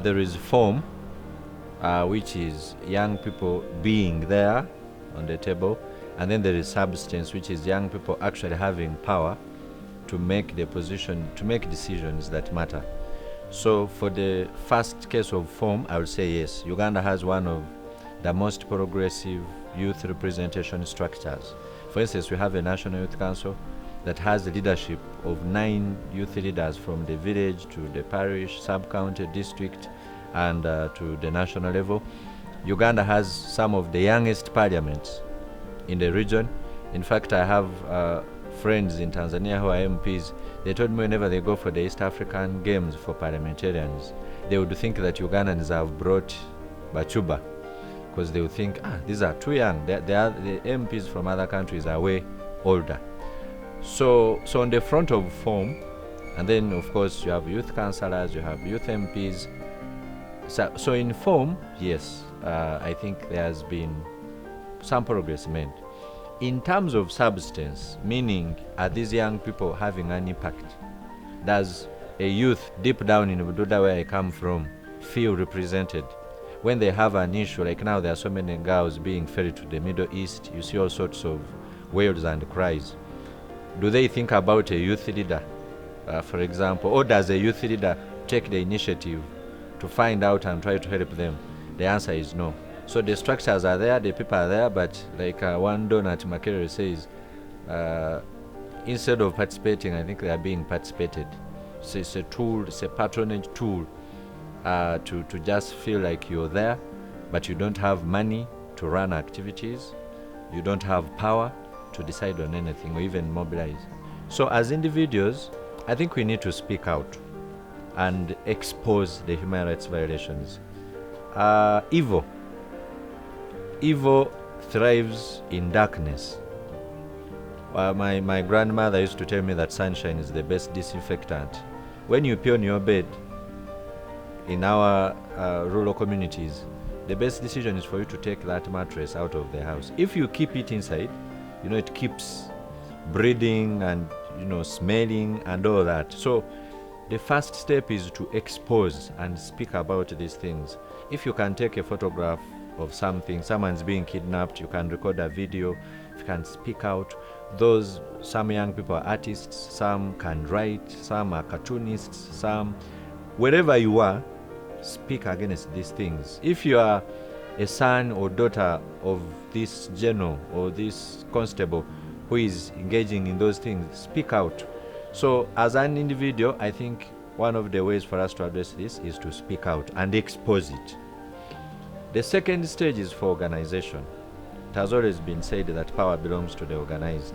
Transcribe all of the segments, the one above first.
There is form, which is young people being there on the table, and then there is substance, which is young people actually having power to make decisions that matter. So for the first case of form, I would say yes, Uganda has one of the most progressive youth representation structures. For instance, we have a National Youth Council that has the leadership of 9 youth leaders from the village to the parish, sub-county, district, and to the national level. Uganda has some of the youngest parliaments in the region. In fact, I have friends in Tanzania who are MPs. They told me whenever they go for the East African Games for parliamentarians, they would think that Ugandans have brought Bachuba, because they would think, these are too young. The MPs from other countries are way older. So on the front of form, and then of course you have youth councillors, you have youth MPs. So in form, yes, I think there has been some progress made. In terms of substance, meaning are these young people having an impact? Does a youth deep down in Bududa, where I come from, feel represented? When they have an issue, like now there are so many girls being ferried to the Middle East, you see all sorts of wails and cries. Do they think about a youth leader, for example, or does a youth leader take the initiative to find out and try to help them? The answer is no. So the structures are there, the people are there, but like one donor at Makerere says, instead of participating, I think they are being participated. So it's a tool, it's a patronage tool to just feel like you're there, but you don't have money to run activities, you don't have power to decide on anything or even mobilize. So as individuals, I think we need to speak out and expose the human rights violations. Evil thrives in darkness. My grandmother used to tell me that sunshine is the best disinfectant. When you pee on your bed in our rural communities, the best decision is for you to take that mattress out of the house. If you keep it inside, it keeps breathing and smelling and all that. So the first step is to expose and speak about these things. If you can take a photograph of something, someone's being kidnapped, you can record a video, you can speak out. Some young people are artists, some can write, some are cartoonists, some, wherever you are, speak against these things. If you are a son or daughter of this general or this constable who is engaging in those things, speak out. So as an individual, I think one of the ways for us to address this is to speak out and expose it. The second stage is for organization. It has always been said that power belongs to the organized.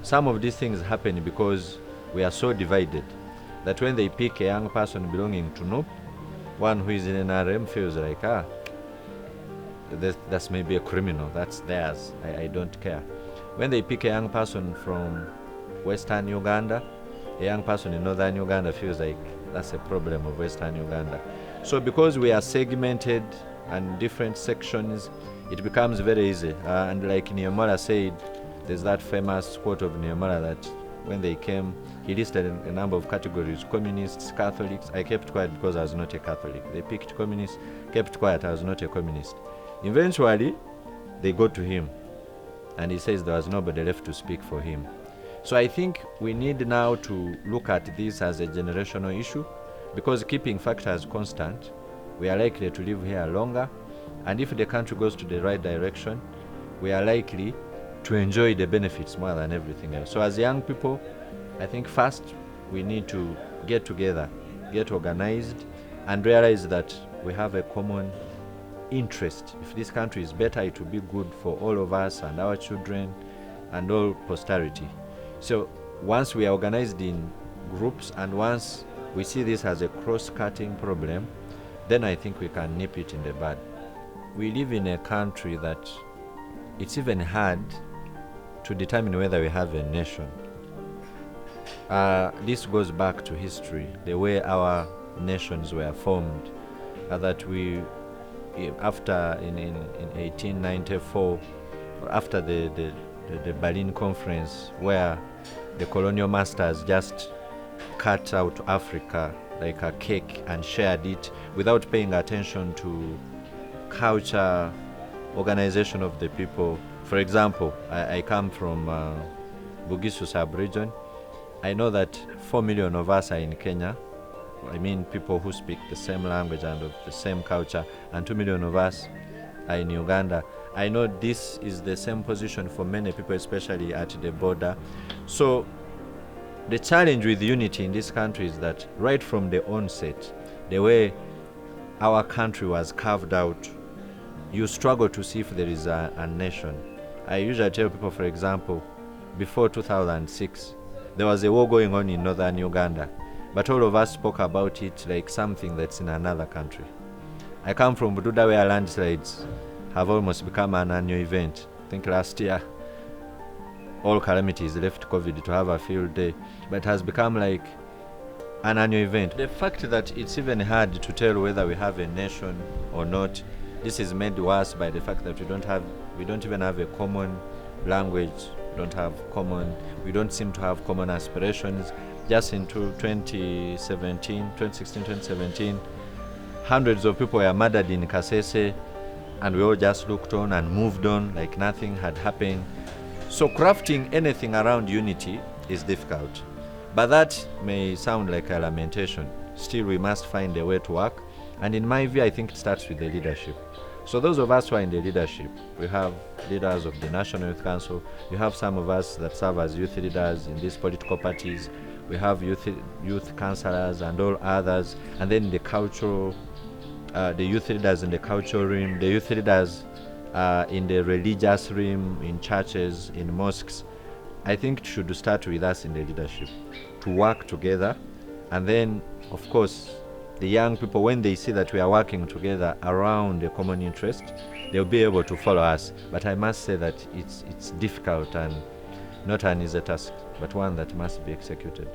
Some of these things happen because we are so divided that when they pick a young person belonging to NOP, one who is in an RM feels like, that's maybe a criminal, that's theirs, I don't care. When they pick a young person from Western Uganda, a young person in Northern Uganda feels like that's a problem of Western Uganda. So because we are segmented and different sections, it becomes very easy. And like Nehemiah said, there's that famous quote of Nehemiah that when they came, he listed a number of categories: communists, Catholics. I kept quiet because I was not a Catholic. They picked communists, kept quiet, I was not a communist. Eventually, they go to him, and he says there was nobody left to speak for him. So I think we need now to look at this as a generational issue, because keeping factors constant, we are likely to live here longer, and if the country goes to the right direction, we are likely to enjoy the benefits more than everything else. So as young people, I think first we need to get together, get organized, and realize that we have a common interest. If this country is better, it will be good for all of us and our children and all posterity. So once we are organized in groups and once we see this as a cross-cutting problem, then I think we can nip it in the bud. We live in a country that it's even hard to determine whether we have a nation. This goes back to history, the way our nations were formed, that we, after in 1894, after the Berlin Conference, where the colonial masters just cut out Africa like a cake and shared it without paying attention to culture, organization of the people. For example, I come from Bugisu sub-region. I know that 4 million of us are in Kenya. I mean people who speak the same language and of the same culture, and 2 million of us are in Uganda. I know this is the same position for many people, especially at the border. So the challenge with unity in this country is that right from the onset, the way our country was carved out, you struggle to see if there is a nation. I usually tell people, for example, before 2006, there was a war going on in northern Uganda, but all of us spoke about it like something that's in another country. I come from Bududa, where landslides have almost become an annual event. I think last year, all calamities left COVID to have a field day, but it has become like an annual event. The fact that it's even hard to tell whether we have a nation or not, this is made worse by the fact that we don't even have a common language, we don't seem to have common aspirations. Just into 2016, 2017, hundreds of people were murdered in Kasese, and we all just looked on and moved on like nothing had happened. So crafting anything around unity is difficult, but that may sound like a lamentation. Still, we must find a way to work, and in my view, I think it starts with the leadership. So those of us who are in the leadership, we have leaders of the National Youth Council, you have some of us that serve as youth leaders in these political parties, we have youth councillors and all others, and then the cultural, the youth leaders in the cultural realm, the youth leaders in the religious realm, in churches, in mosques. I think it should start with us in the leadership to work together, and then of course the young people, when they see that we are working together around a common interest, they'll be able to follow us. But I must say that it's difficult and not an easy task, but one that must be executed.